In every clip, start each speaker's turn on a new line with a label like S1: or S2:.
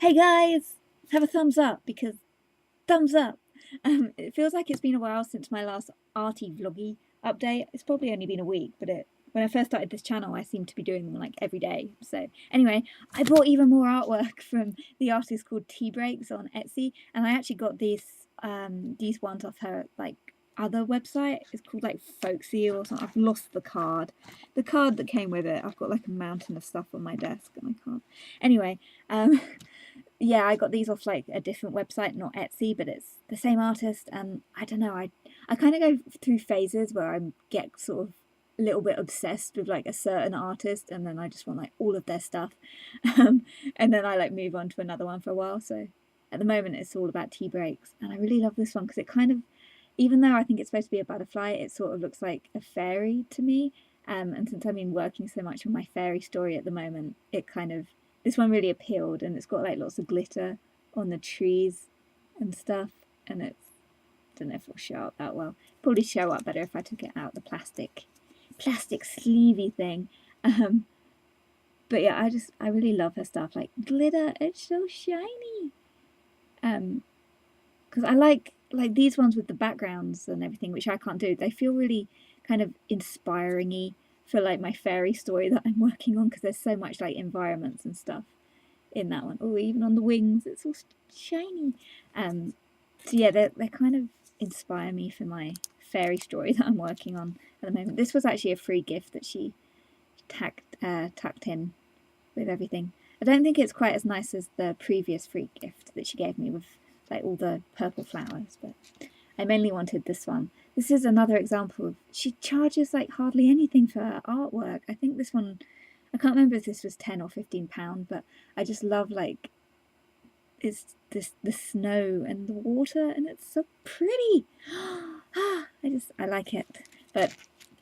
S1: Hey guys, have a thumbs up because thumbs up. It feels like it's been a while since my last arty vloggy update. It's probably only been a week, but when I first started this channel, I seem to be doing them like every day. So anyway, I bought even more artwork from the artist called Teabreaks on Etsy, and I actually got these ones off her like other website. It's called like Folksy or something. I've lost the card. The card that came with it. I've got like a mountain of stuff on my desk and I can't. Anyway, yeah, I got these off like a different website, not Etsy, but it's the same artist. And I don't know, I kind of go through phases where I get sort of a little bit obsessed with like a certain artist, and then I just want like all of their stuff, and then I like move on to another one for a while. So at the moment, it's all about tea breaks, and I really love this one because it kind of, even though I think it's supposed to be a butterfly, it sort of looks like a fairy to me. And since I've been working so much on my fairy story at the moment, it kind of, this one really appealed, and it's got like lots of glitter on the trees and stuff, and it's, I don't know if it'll show up that well. Probably show up better if I took it out the plastic sleevey thing. But yeah, I really love her stuff. Like glitter, it's so shiny. Because I like these ones with the backgrounds and everything, which I can't do. They feel really kind of inspiring-y for like my fairy story that I'm working on, because there's so much like environments and stuff in that one. Oh, even on the wings, it's all shiny. So yeah, they kind of inspire me for my fairy story that I'm working on at the moment. This was actually a free gift that she tucked in with everything. I don't think it's quite as nice as the previous free gift that she gave me with like all the purple flowers, but I mainly wanted this one. This is another example of, she charges like hardly anything for her artwork. I think this one, I can't remember if this was £10 or £15, but I just love like, it's this, the snow and the water, and it's so pretty. I like it. But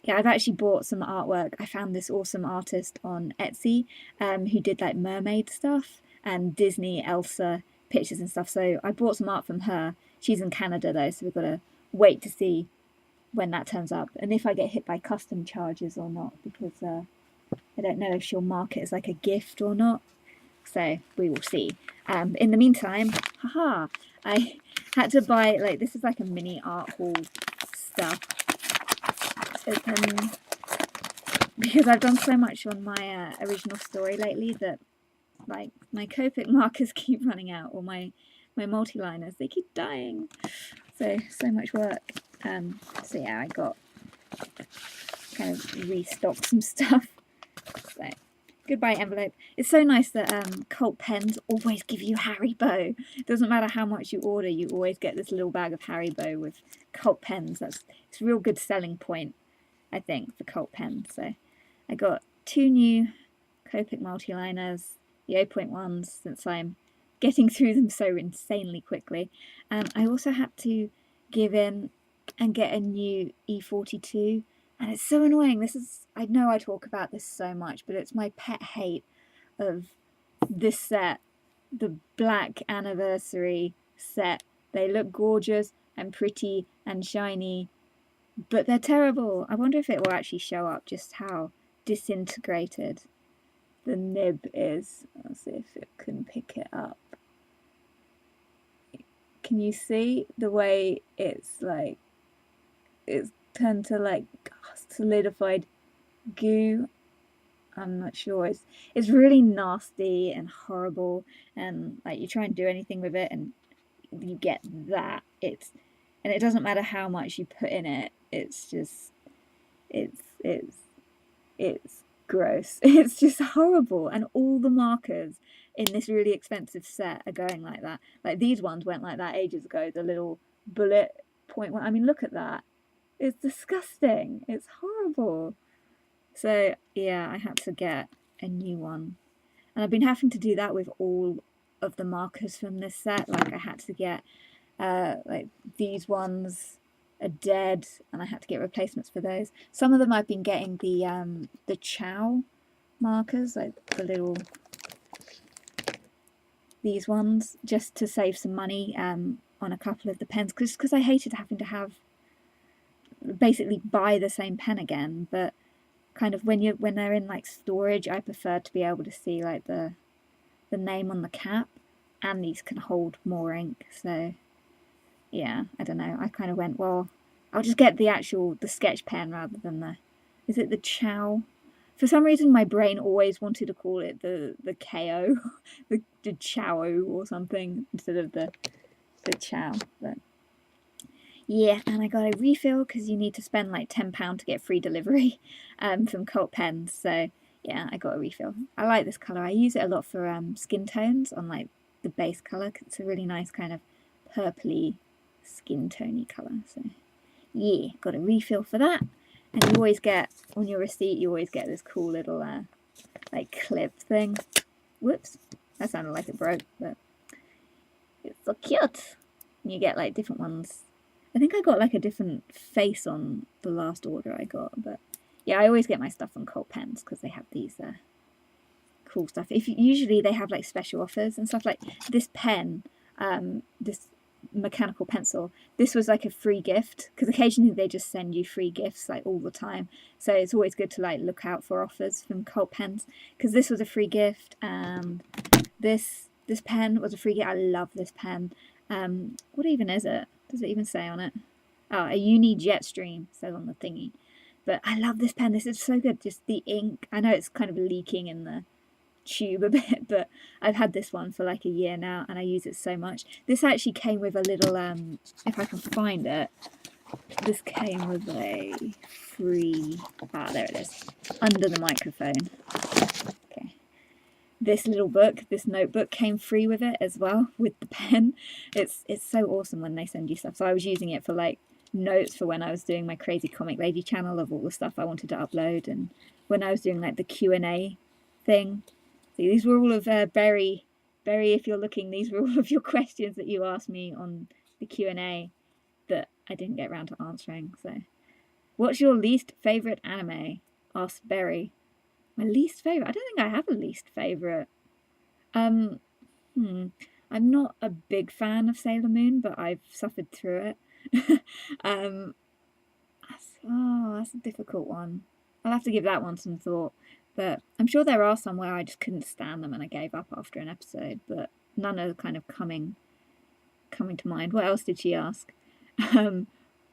S1: yeah, I've actually bought some artwork. I found this awesome artist on Etsy who did like mermaid stuff and Disney Elsa pictures and stuff. So I bought some art from her. She's in Canada though, so we've got to wait to see when that turns up and if I get hit by custom charges or not, because I don't know if she'll mark it as like a gift or not. So we will see. In the meantime, I had to buy, like, this is like a mini art haul stuff. Because I've done so much on my original story lately that like my Copic markers keep running out, or my multi-liners, they keep dying. So much work. So yeah, I got kind of restocked some stuff. So goodbye envelope. It's so nice that cult pens always give you Haribo. It doesn't matter how much you order, you always get this little bag of Haribo with cult pens. It's a real good selling point, I think, for cult pens. So I got 2 new Copic multi-liners, the 0.1s, since I'm getting through them so insanely quickly. And I also had to give in and get a new E42. And it's so annoying. This is, I know I talk about this so much, but it's my pet hate of this set, the Black Anniversary set. They look gorgeous and pretty and shiny, but they're terrible. I wonder if it will actually show up just how disintegrated the nib is. Let's see if it can pick it up. Can you see the way it's like, it's turned to like solidified goo? I'm not sure. It's really nasty and horrible, and like you try and do anything with it and you get that. And it doesn't matter how much you put in it, it's just it's gross. It's just horrible. And all the markers in this really expensive set are going like that. Like these ones went like that ages ago, the little bullet point one. I mean, look at that. It's disgusting. It's horrible. So yeah, I had to get a new one. And I've been having to do that with all of the markers from this set. Like I had to get like these ones are dead, and I had to get replacements for those. Some of them I've been getting the Chow markers, like the little, these ones, just to save some money on a couple of the pens, because I hated having to have basically buy the same pen again. But kind of when they're in like storage, I prefer to be able to see like the name on the cap and these can hold more ink. So yeah, I don't know. I kind of went, well, I'll just get the sketch pen rather than is it the Chow? For some reason, my brain always wanted to call it the KO, the Chow or something instead of the Chow. But yeah, and I got a refill because you need to spend like £10 to get free delivery from Cult Pens. So yeah, I got a refill. I like this colour. I use it a lot for skin tones on like the base colour. It's a really nice kind of purpley skin tony colour. So yeah, got a refill for that. And you always get, on your receipt, you always get this cool little like clip thing. Whoops, that sounded like it broke, but it's so cute. And you get like different ones. I think I got like a different face on the last order I got, but yeah, I always get my stuff on Cult Pens because they have these cool stuff. Usually they have like special offers and stuff, like this pen, this mechanical pencil. This was like a free gift because occasionally they just send you free gifts like all the time. So it's always good to like look out for offers from Cult Pens because this was a free gift. This pen was a free gift. I love this pen. What even is it? Does it even say on it? Oh, a uni Jetstream says on the thingy. But I love this pen. This is so good. Just the ink. I know it's kind of leaking in the tube a bit, but I've had this one for like a year now and I use it so much. This actually came with a little, if I can find it, this came with a free, there it is, under the microphone. Okay. This little book, this notebook came free with it as well, with the pen. It's so awesome when they send you stuff. So I was using it for like notes for when I was doing my Crazy Comic Lady channel of all the stuff I wanted to upload, and when I was doing like the Q&A thing. See, these were all of Berry, if you're looking, these were all of your questions that you asked me on the Q&A that I didn't get around to answering. So, what's your least favourite anime? Asked Berry. My least favourite? I don't think I have a least favourite. I'm not a big fan of Sailor Moon, but I've suffered through it. That's a difficult one. I'll have to give that one some thought. But I'm sure there are some where I just couldn't stand them and I gave up after an episode, but none are kind of coming to mind. What else did she ask?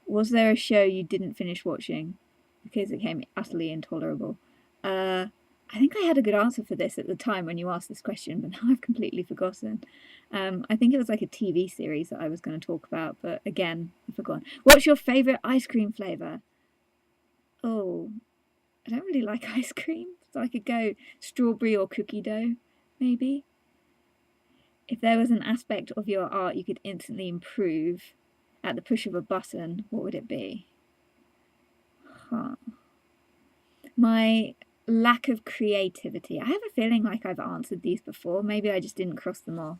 S1: Was there a show you didn't finish watching because it became utterly intolerable? I think I had a good answer for this at the time when you asked this question, but now I've completely forgotten. I think it was like a TV series that I was going to talk about, but again, I've forgotten. What's your favourite ice cream flavour? Oh, I don't really like ice cream, so I could go strawberry or cookie dough, maybe. If there was an aspect of your art you could instantly improve at the push of a button, what would it be? My lack of creativity. I have a feeling like I've answered these before. Maybe I just didn't cross them off.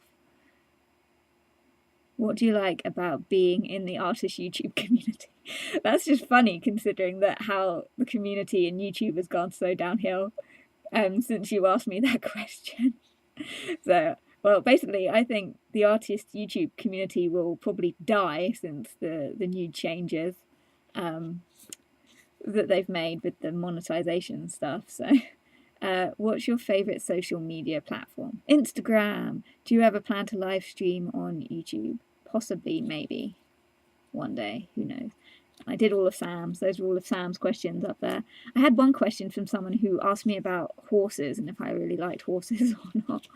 S1: What do you like about being in the artist YouTube community? That's just funny considering that how the community in YouTube has gone so downhill since you asked me that question. So, well, basically, I think the artist YouTube community will probably die since the new changes that they've made with the monetization stuff. So, what's your favorite social media platform? Instagram. Do you ever plan to live stream on YouTube? Possibly, maybe, one day. Who knows? I did all of Sam's. Those were all of Sam's questions up there. I had one question from someone who asked me about horses and if I really liked horses or not.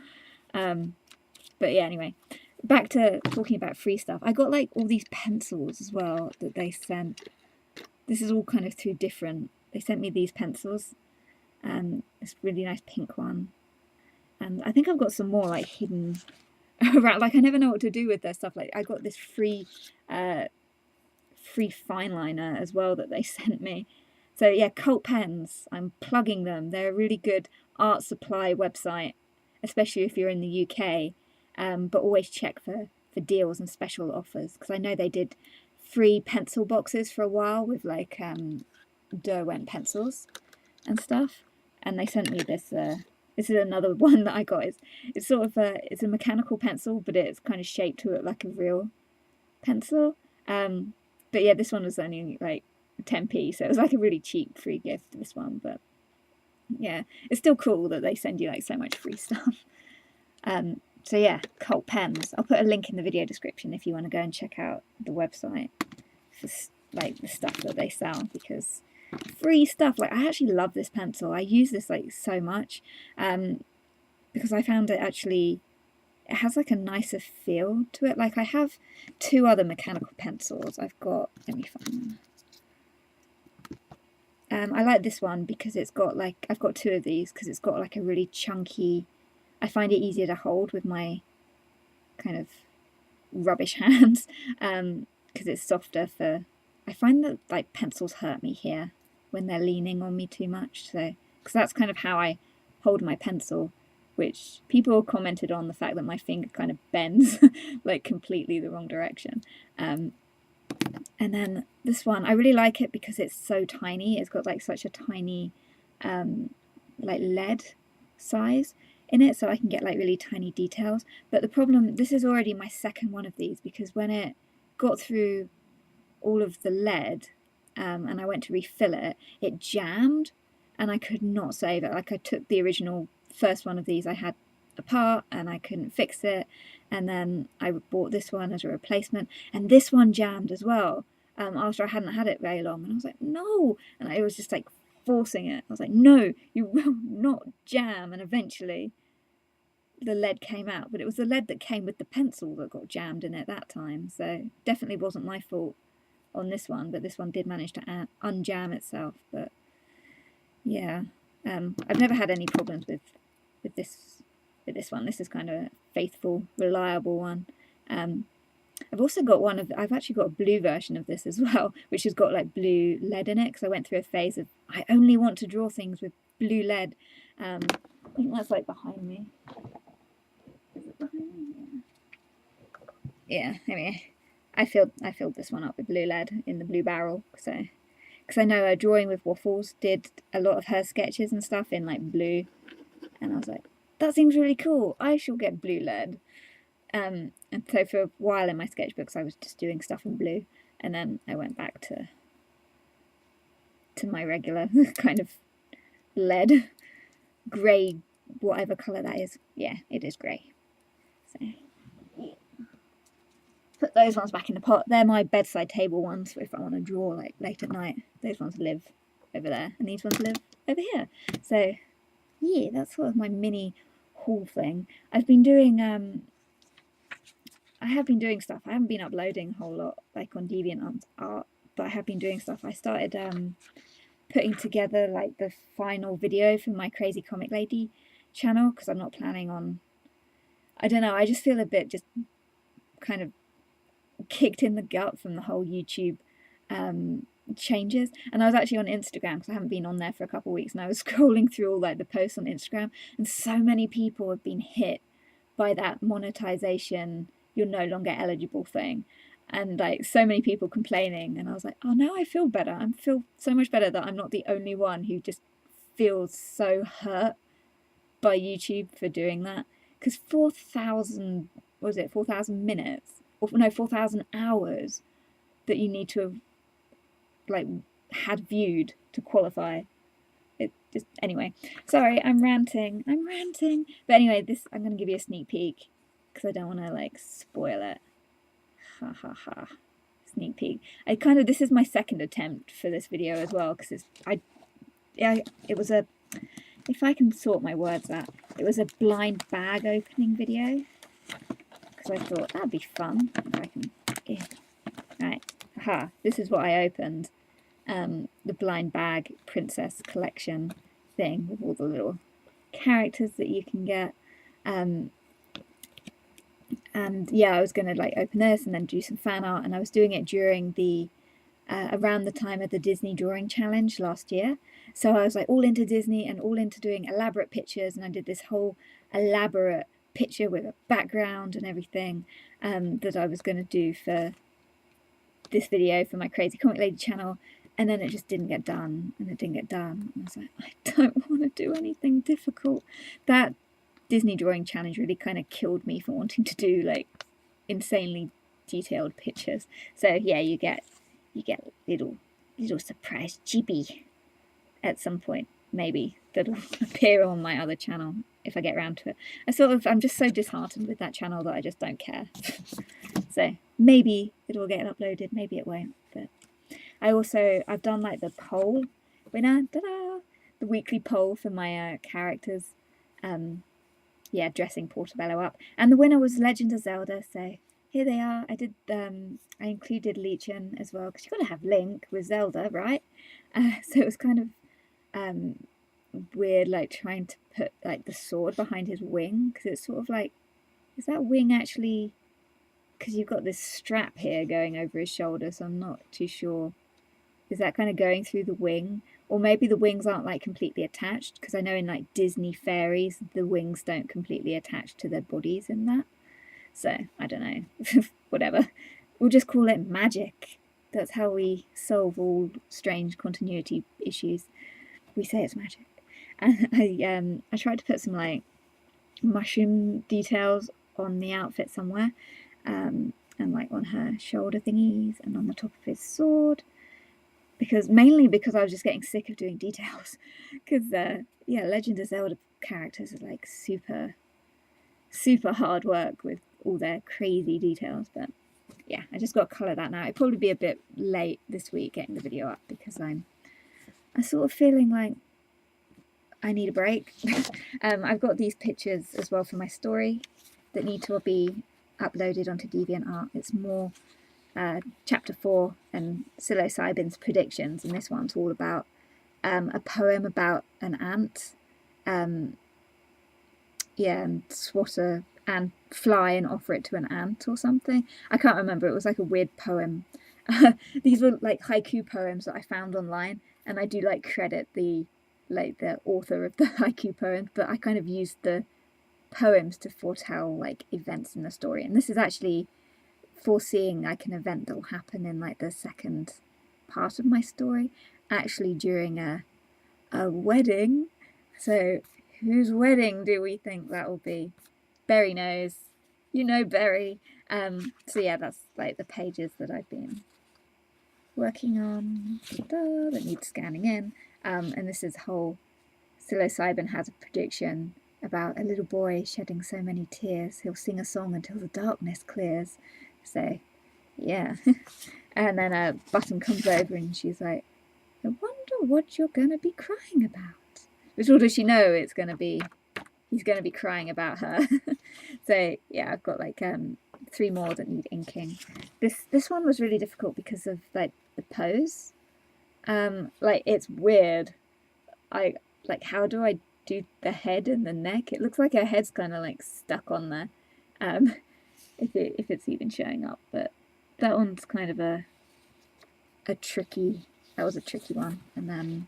S1: But yeah, anyway, back to talking about free stuff. I got like all these pencils as well that they sent. This is all kind of through different. They sent me these pencils, and this really nice pink one. And I think I've got some more like hidden around. Like I never know what to do with their stuff. Like I got this free fine liner as well that they sent me. So yeah, Cult Pens. I'm plugging them. They're a really good art supply website, especially if you're in the UK. But always check for deals and special offers because I know they did free pencil boxes for a while with like Derwent pencils and stuff. And they sent me this. This is another one that I got. It's sort of it's a mechanical pencil, but it's kind of shaped to look like a real pencil. But yeah, this one was only like 10p, so it was like a really cheap free gift, this one. But yeah, it's still cool that they send you like so much free stuff. So yeah, Cult Pens. I'll put a link in the video description if you want to go and check out the website for like the stuff that they sell, because free stuff. Like, I actually love this pencil. I use this like so much because I found it actually, it has like a nicer feel to it. Like, I have 2 other mechanical pencils. I've got, let me find them. I like this one because it's got like, I've got 2 of these because it's got like a really chunky, I find it easier to hold with my kind of rubbish hands because it's softer for, I find that like pencils hurt me here when they're leaning on me too much, so because that's kind of how I hold my pencil, which people commented on the fact that my finger kind of bends like completely the wrong direction. And then this one, I really like it because it's so tiny. It's got like such a tiny like lead size in it, so I can get like really tiny details. But the problem, this is already my second one of these, because when it got through all of the lead and I went to refill it, it jammed and I could not save it. Like, I took the original first one of these I had apart and I couldn't fix it, and then I bought this one as a replacement, and this one jammed as well after I hadn't had it very long, and I was like, no, and I was just like forcing it. I was like, no, you will not jam. And eventually the lead came out, but it was the lead that came with the pencil that got jammed in it that time, so definitely wasn't my fault on this one, but this one did manage to unjam itself. But yeah, I've never had any problems with this one. This is kind of a faithful, reliable one. I've also got I've actually got a blue version of this as well, which has got like blue lead in it, because I went through a phase of, I only want to draw things with blue lead. I think that's like behind me. Is it behind me? Yeah, anyway. I filled this one up with blue lead in the blue barrel, so because I know Drawing with Waffles did a lot of her sketches and stuff in like blue, and I was like, that seems really cool, I shall get blue lead. And so for a while in my sketchbooks I was just doing stuff in blue, and then I went back to my regular kind of lead, grey, whatever colour that is. Yeah, it is grey. So yeah. Put those ones back in the pot. They're my bedside table ones if I want to draw like late at night. Those ones live over there, and these ones live over here. So yeah, that's sort of my mini haul thing. I've been doing I have been doing stuff. I haven't been uploading a whole lot like on DeviantArt, but I have been doing stuff. I started putting together like the final video for my Crazy Comic Lady channel, because I'm not planning on, I don't know, I just feel a bit just kind of kicked in the gut from the whole YouTube changes. And I was actually on Instagram, because I haven't been on there for a couple of weeks, and I was scrolling through all like the posts on Instagram, and so many people have been hit by that monetization, you're no longer eligible thing, and like so many people complaining, and I was like, oh, now I feel better. I feel so much better that I'm not the only one who just feels so hurt by YouTube for doing that, because 4,000, what was it, 4,000 minutes, or no, 4,000 hours that you need to have like had viewed to qualify. It just, anyway, sorry, I'm ranting, but anyway, this, I'm going to give you a sneak peek because I don't want to like spoil it. Ha ha ha. Sneak peek. I kind of, this is my second attempt for this video as well, because it was a, if I can sort my words out, it was a blind bag opening video, because I thought that'd be fun if I can, yeah. Right, aha, this is what I opened. The blind bag princess collection thing with all the little characters that you can get. And yeah, I was going to like open this and then do some fan art, and I was doing it during the around the time of the Disney drawing challenge last year. So I was like all into Disney and all into doing elaborate pictures, and I did this whole elaborate picture with a background and everything that I was going to do for this video for my Crazy Comic Lady channel. And then it just didn't get done, and it didn't get done. And I was like, I don't want to do anything difficult. That Disney drawing challenge really kind of killed me for wanting to do like insanely detailed pictures. So yeah, you get little surprise chibi at some point, maybe, that'll appear on my other channel. if I get around to it. I'm just so disheartened with that channel that I just don't care. So maybe it will get uploaded, maybe it won't. But I've done like the poll winner, ta-da, the weekly poll for my characters. Dressing Portobello up, and the winner was Legend of Zelda. So here they are. I included Leechin as well, because you've got to have Link with Zelda, right? So it was kind of weird, like trying to put like the sword behind his wing, because it's sort of like, is that wing actually, because you've got this strap here going over his shoulder, so I'm not too sure, is that kind of going through the wing, or maybe the wings aren't like completely attached, because I know in like Disney fairies the wings don't completely attach to their bodies in that. So I don't know. Whatever, we'll just call it magic. That's how we solve all strange continuity issues. We say it's magic. And I tried to put some like mushroom details on the outfit somewhere, and like on her shoulder thingies and on the top of his sword, mainly because I was just getting sick of doing details. Because Legend of Zelda characters are like super hard work with all their crazy details. But yeah, I just got to colour that now. It'll probably be a bit late this week getting the video up, because I'm sort of feeling like I need a break. I've got these pictures as well for my story that need to be uploaded onto DeviantArt. It's more chapter 4 and psilocybin's predictions, and this one's all about a poem about an ant. And swat a ant, fly and offer it to an ant or something. I can't remember. It was like a weird poem. These were like haiku poems that I found online, and I do like credit the author of the haiku poems, but I kind of used the poems to foretell like events in the story. And this is actually foreseeing like an event that will happen in like the second part of my story, actually during a wedding. So whose wedding do we think that will be? Berry knows. You know Berry. So yeah, that's like the pages that I've been working on that need scanning in. And this is whole psilocybin has a prediction about a little boy shedding so many tears. He'll sing a song until the darkness clears. So yeah. And then a Button comes over and she's like, I wonder what you're gonna be crying about. Little does she know he's gonna be crying about her. So yeah, I've got like 3 more that need inking. This one was really difficult because of like the pose. Like it's weird. How do I do the head and the neck? It looks like her head's kind of like stuck on there. If it's even showing up, but that one's kind of a tricky. That was a tricky one. And then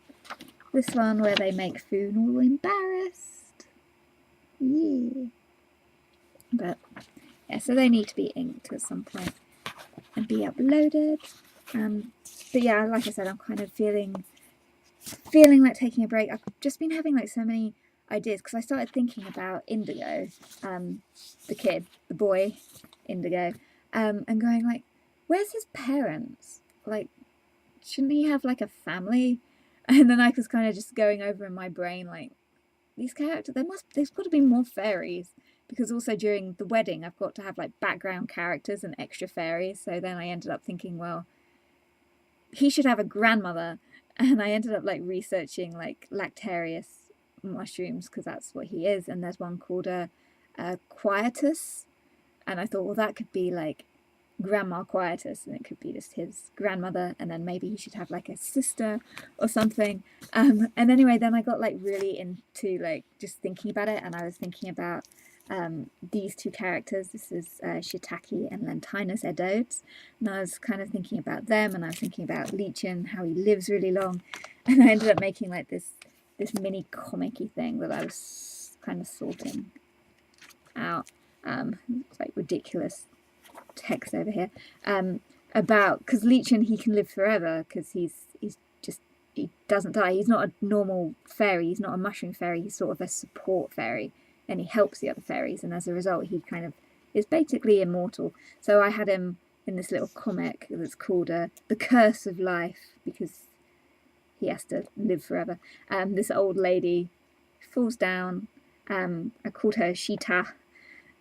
S1: this one where they make Foon all embarrassed. Yeah. But yeah, so they need to be inked at some point and be uploaded. But yeah, like I said, I'm kind of feeling like taking a break. I've just been having like so many ideas, because I started thinking about Indigo, the boy Indigo, and going like, where's his parents? Like, shouldn't he have like a family? And then I was kind of just going over in my brain like, these characters, there's got to be more fairies, because also during the wedding I've got to have like background characters and extra fairies. So then I ended up thinking, well, he should have a grandmother, and I ended up like researching like Lactarius mushrooms, because that's what he is. And there's one called a Quietus, and I thought, well, that could be like Grandma Quietus, and it could be just his grandmother, and then maybe he should have like a sister or something. And anyway, then I got like really into like just thinking about it, and I was thinking about these 2 characters. This is Shiitake and Lentinus Edodes, and I was kind of thinking about them, and I was thinking about Leechin, how he lives really long, and I ended up making like this mini comic-y thing that I was kind of sorting out. It's like ridiculous text over here, about, because Leechin, he can live forever because he doesn't die. He's not a normal fairy, he's not a mushroom fairy, he's sort of a support fairy, and he helps the other fairies, and as a result he kind of is basically immortal. So I had him in this little comic that's called The Curse of Life, because he has to live forever. This old lady falls down I called her Shita.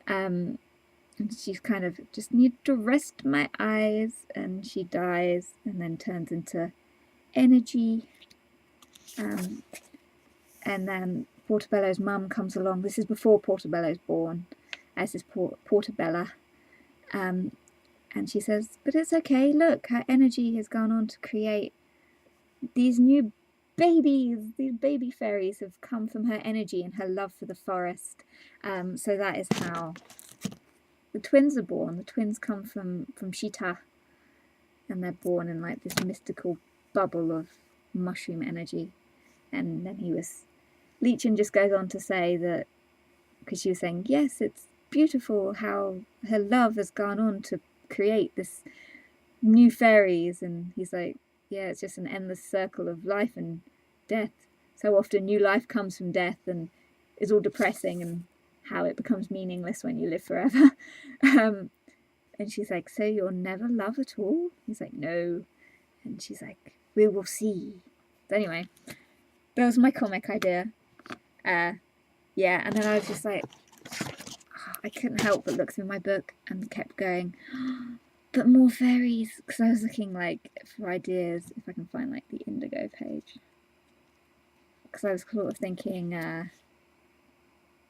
S1: And she's kind of just need to rest my eyes, and she dies and then turns into energy. And then Portobello's mum comes along. This is before Portobello's born, as is Portobella. And she says, but it's okay, look, her energy has gone on to create these new babies. These baby fairies have come from her energy and her love for the forest. So that is how the twins are born. The twins come from Shita, and they're born in like this mystical bubble of mushroom energy. And then Leechin just goes on to say that, because she was saying, yes, it's beautiful how her love has gone on to create this new fairies. And he's like, yeah, it's just an endless circle of life and death. So often new life comes from death and is all depressing, and how it becomes meaningless when you live forever. And she's like, so you'll never love at all? He's like, no. And she's like, we will see. So anyway, that was my comic idea. Yeah, and then I was just like, I couldn't help but look through my book and kept going, but more fairies, because I was looking like for ideas, if I can find like the indigo page, because I was sort of thinking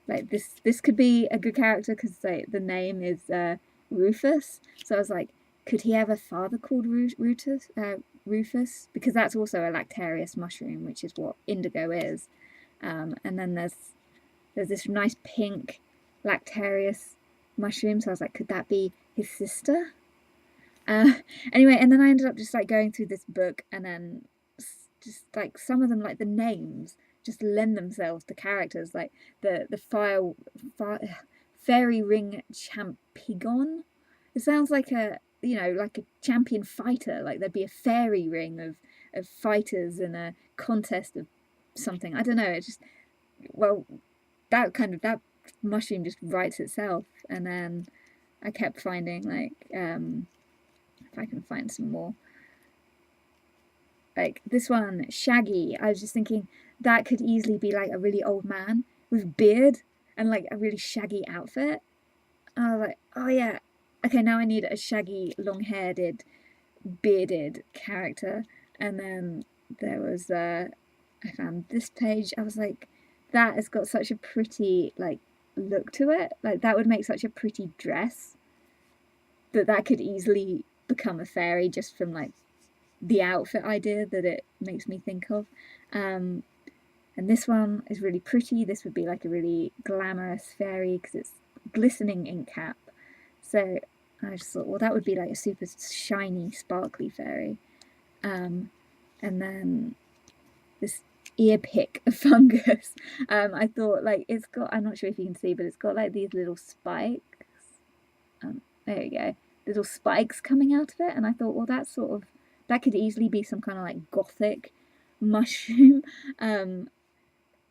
S1: like this could be a good character, because like the name is Rufus, so I was like, could he have a father called Rufus, because that's also a lactarius mushroom, which is what indigo is. And then there's this nice pink lactarius mushroom, so I was like, could that be his sister? Anyway, and then I ended up just like going through this book, and then just like some of them, like the names just lend themselves to characters, like the fairy ring champion. It sounds like a, you know, like a champion fighter, like there'd be a fairy ring of fighters in a contest of something. I don't know, it just, well, that mushroom just writes itself. And then I kept finding like if I can find some more, like this one, Shaggy. I was just thinking that could easily be like a really old man with beard and like a really shaggy outfit. I was like, oh yeah, okay, now I need a shaggy, long-haired, bearded character. And then there was I found this page. I was like, that has got such a pretty like look to it. Like that would make such a pretty dress, that could easily become a fairy just from like the outfit idea that it makes me think of. And this one is really pretty. This would be like a really glamorous fairy because it's glistening ink cap. So I just thought, well, that would be like a super shiny, sparkly fairy. And then this ear pick of fungus. I thought like it's got, I'm not sure if you can see, but it's got like these little spikes. There you go, little spikes coming out of it. And I thought, well, that's sort of, that could easily be some kind of like gothic mushroom.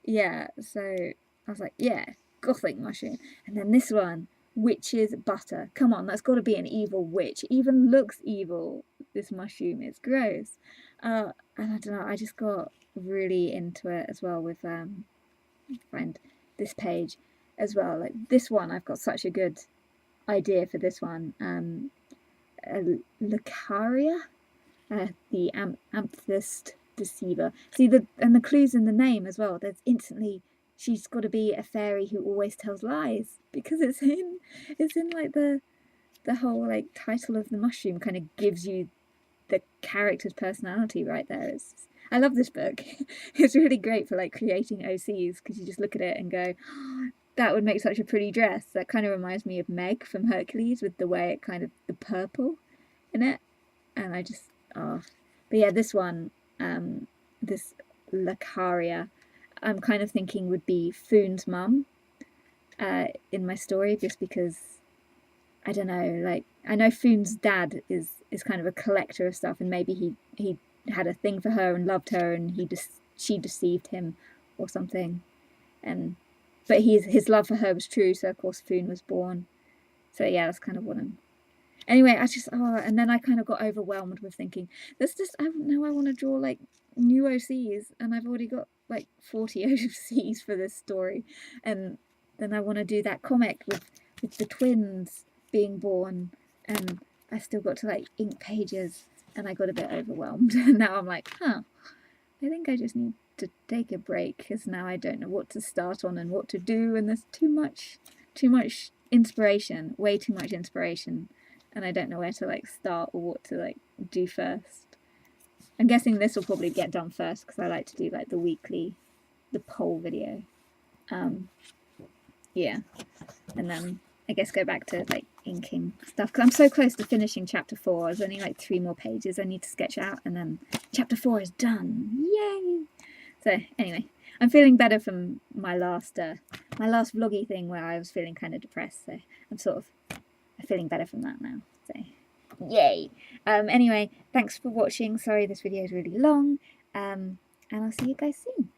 S1: Yeah, so I was like, yeah, gothic mushroom. And then this one, witch's butter. Come on, that's got to be an evil witch. It even looks evil, this mushroom. It's gross. And I don't know, I just got really into it as well with find this page as well. Like this one, I've got such a good idea for this one. Lucaria, the amethyst deceiver. See, the clues in the name as well. There's instantly, she's got to be a fairy who always tells lies, because it's in like the whole like title of the mushroom kind of gives you the character's personality right there. I love this book. It's really great for like creating OCs, because you just look at it and go, oh, that would make such a pretty dress. That kind of reminds me of Meg from Hercules, with the way it kind of, the purple in it. And I just, oh, but yeah, this one, this Lucaria, I'm kind of thinking would be Foon's mum in my story, just because, I don't know, like, I know Foon's dad is kind of a collector of stuff, and maybe he had a thing for her and loved her, and she deceived him or something, but his love for her was true, so of course Foon was born. So yeah, that's kind of what I'm. Anyway, I just, and then I kind of got overwhelmed with thinking, there's just, I want to draw like new OCs, and I've already got like 40 overseas for this story, and then I want to do that comic with the twins being born, and I still got to like ink pages, and I got a bit overwhelmed. And now I'm like, I think I just need to take a break, because now I don't know what to start on and what to do, and there's too much inspiration, way too much inspiration, and I don't know where to like start or what to like do first. I'm guessing this will probably get done first, because I like to do like the poll video. Yeah, and then I guess go back to like inking stuff, because I'm so close to finishing chapter 4. There's only like 3 more pages I need to sketch out, and then chapter 4 is done. Yay! So anyway, I'm feeling better from my last vloggy thing where I was feeling kind of depressed. So I'm feeling better from that now. So yay! Anyway, thanks for watching. Sorry this video is really long. And I'll see you guys soon.